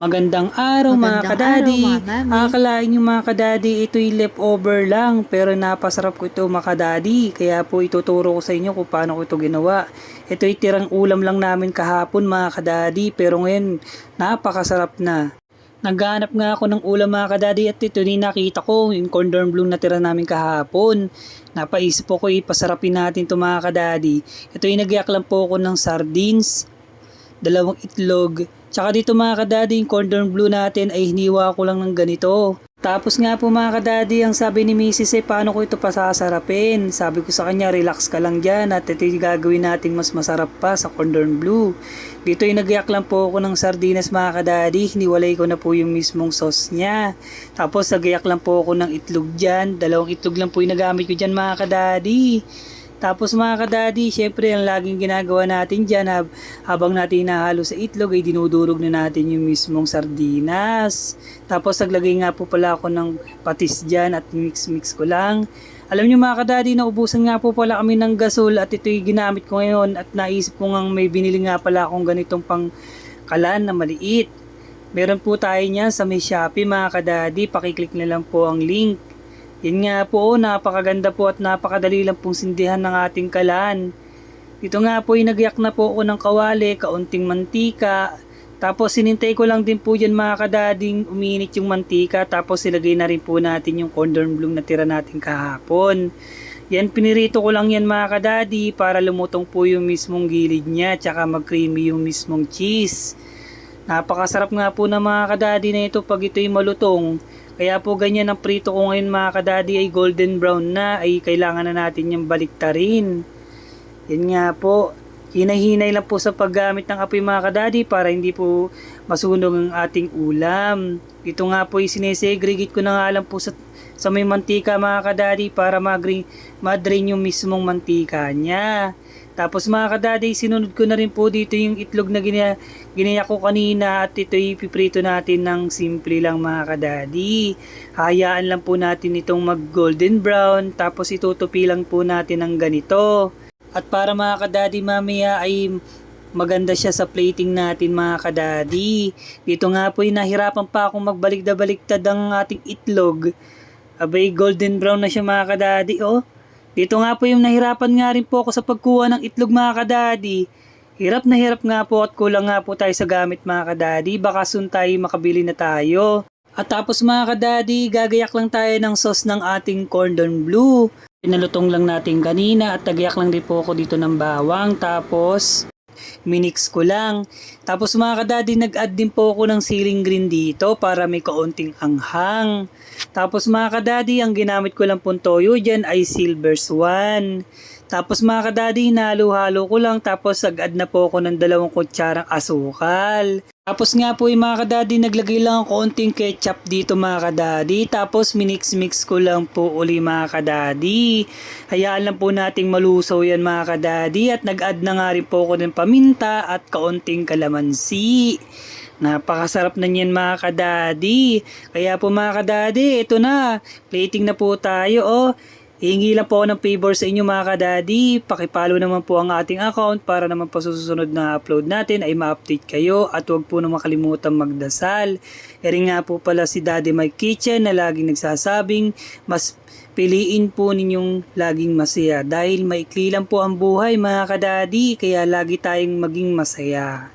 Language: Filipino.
Magandang araw mga Magandang araw kadadi. mga mami. Akalain nyo mga kadadi, ito'y leftover lang pero napasarap ko ito mga kadadi. Kaya po ituturo ko sa inyo kung paano ko ito ginawa. Ito'y tirang ulam lang namin kahapon mga kadadi pero ngayon napakasarap na. Naghanap nga ako ng ulam mga kadadi at ito ni nakita ko yung cordon bleu na tira namin kahapon. Napaisip ko ipasarapin natin ito mga kadadi. Ito'y nagyak lang po ako ng sardines, dalawang itlog. Tsaka dito mga kadadi, yung cordon bleu natin ay hiniwa ko lang ng ganito. Tapos nga po mga kadadi, ang sabi ni Mrs. paano ko ito pasasarapin? Sabi ko sa kanya, relax ka lang dyan at ito yung gagawin natin mas masarap pa sa cordon bleu. Dito ay nagyak lang po ako ng sardinas mga kadadi, hiniwalay ko na po yung mismong sauce niya. Tapos nagyak lang po ako ng itlog dyan, dalawang itlog lang po yung nagamit ko dyan mga kadadi. Tapos mga kadadi, syempre ang laging ginagawa natin dyan habang natin nahalo sa itlog ay dinudurog na natin yung mismong sardinas. Tapos naglagay nga po pala ako ng patis dyan at mix ko lang. Alam nyo mga kadadi, naubusan nga po pala kami ng gasol at ito'y ginamit ko ngayon at naisip ko nga may binili nga pala akong ganitong pang kalan na maliit. Meron po tayo niyan sa may Shopee mga kadadi, pakiclick na lang po ang link. Yan nga po, napakaganda po at napakadali lang pong sindihan ng ating kalan. Dito nga po, nagyak na po ako ng kawali, kaunting mantika. Tapos sinintay ko lang din po dyan mga kadading uminit yung mantika. Tapos ilagay na rin po natin yung cordon bleu na tira natin kahapon. Yan, pinirito ko lang yan mga kadadi para lumutong po yung mismong gilid niya. Tsaka mag-creamy yung mismong cheese. Napakasarap nga po ng mga kadadi na ito pag ito'y malutong. Kaya po ganyan ang prito ko ngayon mga kadadi ay golden brown na, ay kailangan na natin yung baliktarin. Yan nga po, hinay-hinay lang po sa paggamit ng apoy mga kadadi para hindi po masunog ang ating ulam. Dito nga po sinesegregate ko na nga lang po sa may mantika mga kadadi para ma-drain yung mismong mantika niya. Tapos mga kadadi, sinunod ko na rin po dito yung itlog na ginaya ko kanina at ito ipiprito natin ng simple lang mga kadadi. Hayaan lang po natin itong mag golden brown tapos itutupi lang po natin ng ganito. At para mga kadadi mamaya ay maganda siya sa plating natin mga kadadi. Dito nga po nahirapan pa akong magbalik-baliktad ang ating itlog. Abay golden brown na siya mga kadadi oh. Dito nga po yung nahirapan nga rin po ako sa pagkuha ng itlog mga kadadi. Hirap na hirap nga po at kulang nga po tayo sa gamit mga kadadi. Baka soon tayo makabili na tayo. At tapos mga kadadi, gagayak lang tayo ng sauce ng ating cordon bleu. Pinalutong lang natin kanina at tagayak lang din po ako dito ng bawang. Tapos minix ko lang. Tapos mga kadadi, nag-add din po ako ng siling green dito para may kaunting anghang. Tapos mga kadadi, ang ginamit ko lang pong toyo dyan ay Silver Swan. Tapos mga kadadi, nahalo-halo ko lang tapos nag-add na po ako ng 2 kutsarang asukal. Tapos nga po yung mga kadadi, naglagay lang ako konting ketchup dito mga kadadi. Tapos minix-mix ko lang po uli mga kadadi. Hayaan lang po nating malusaw yan mga kadadi. At nag-add na nga rin po ako ng paminta at kaunting kalamansi. Napakasarap na niyan mga kadadi. Kaya po mga kadadi, ito na. Plating na po tayo oh. Hihingi lang po ako ng favor sa inyo mga kadadi. Pakipollow naman po ang ating account para naman po susunod na upload natin ay ma-update kayo. At huwag po na makalimutan magdasal. Eri nga po pala si Daddy Mike Kitchen na laging nagsasabing mas piliin po ninyong laging masaya. Dahil maikli lang po ang buhay mga kadadi kaya lagi tayong maging masaya.